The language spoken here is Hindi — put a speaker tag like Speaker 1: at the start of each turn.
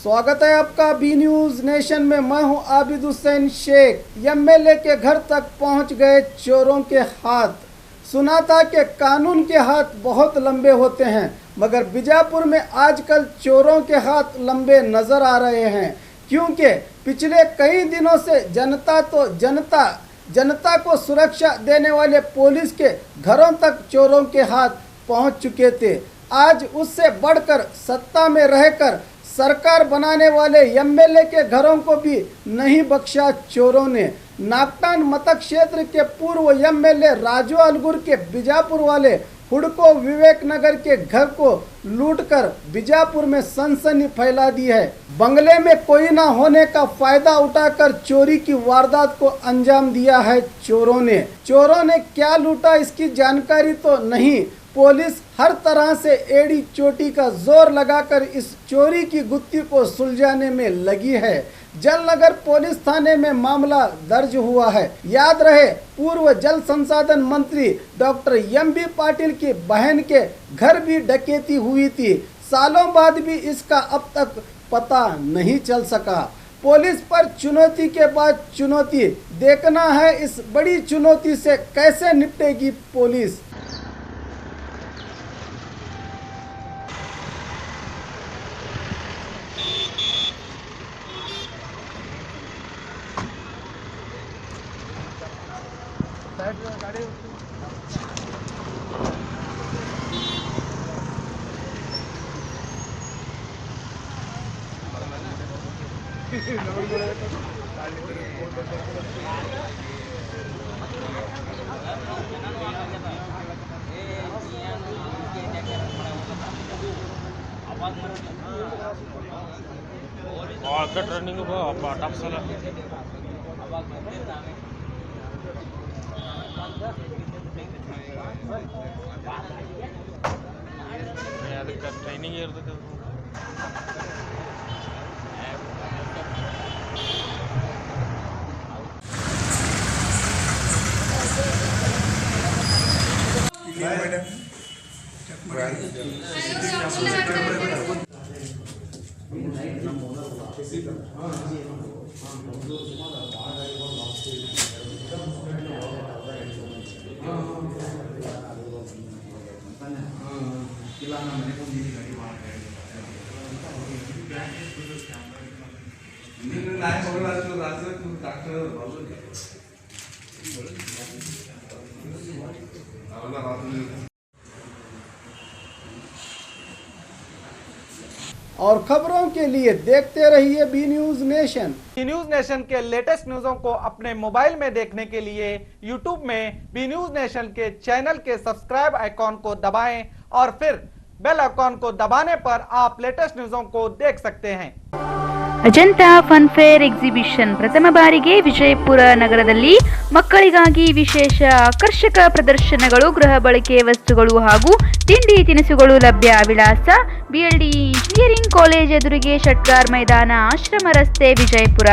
Speaker 1: स्वागत है आपका बी न्यूज नेशन में। मैं हूं आबिद हुसैन शेख। एमएलए के घर तक पहुंच गए चोरों के हाथ। सुना था कि कानून के हाथ बहुत लंबे होते हैं, मगर बीजापुर में आजकल चोरों के हाथ लंबे नजर आ रहे हैं, क्योंकि पिछले कई दिनों से जनता को सुरक्षा देने वाले पुलिस के घरों तक चोरों के हाथ पहुंच चुके थे। आज उससे बढ़कर सत्ता में रहकर सरकार बनाने वाले एमएलए के घरों को भी नहीं बख्शा चोरों ने। नागटान मतक क्षेत्र के पूर्व एमएलए राजू अलगुर के बीजापुर वाले हुडको विवेक नगर के घर को लूटकर बीजापुर में सनसनी फैला दी है। बंगले में कोई ना होने का फायदा उठाकर चोरी की वारदात को अंजाम दिया है चोरों ने क्या लूटा इसकी जानकारी तो नहीं। पुलिस हर तरह से एड़ी चोटी का जोर लगाकर इस चोरी की गुत्थी को सुलझाने में लगी है। जलनगर पुलिस थाने में मामला दर्ज हुआ है। याद रहे, पूर्व जल संसाधन मंत्री डॉक्टर एम.बी. पाटिल की बहन के घर भी डकैती हुई थी। सालों बाद भी इसका अब तक पता नहीं चल सका। पुलिस पर चुनौती के बाद चुनौती, देखना है इस बड़ी चुनौती से कैसे निपटेगी पुलिस।
Speaker 2: रनिंग ಟ್ರೈನಿಂಗ್ ಇರ್ತದೆ.
Speaker 1: और खबरों के लिए देखते रहिए B News Nation.
Speaker 3: B News Nation के लेटेस्ट न्यूज़ों को अपने मोबाइल में देखने के लिए यूट्यूब में बी न्यूज नेशन के चैनल के सब्सक्राइब आइकॉन को दबाएं और फिर बेल आइकॉन को दबाने पर आप लेटेस्ट न्यूज़ों को देख सकते हैं।
Speaker 4: ಅಜಂತಾ ಫನ್ ಫೇರ್ ಎಕ್ಸಿಬಿಷನ್ ಪ್ರಥಮ ಬಾರಿಗೆ ವಿಜಯಪುರ ನಗರದಲ್ಲಿ ಮಕ್ಕಳಿಗಾಗಿ ವಿಶೇಷ ಆಕರ್ಷಕ ಪ್ರದರ್ಶನಗಳು, ಗೃಹ ಬಳಕೆ ವಸ್ತುಗಳು ಹಾಗೂ ತಿಂಡಿ ತಿನಿಸುಗಳು ಲಭ್ಯ. ವಿಳಾಸ BLD ಇಂಜಿನಿಯರಿಂಗ್ ಕಾಲೇಜ್ ಎದುರಿಗೆ, ಶಟ್ಗಾರ್ ಮೈದಾನ, ಆಶ್ರಮ ರಸ್ತೆ, ವಿಜಯಪುರ.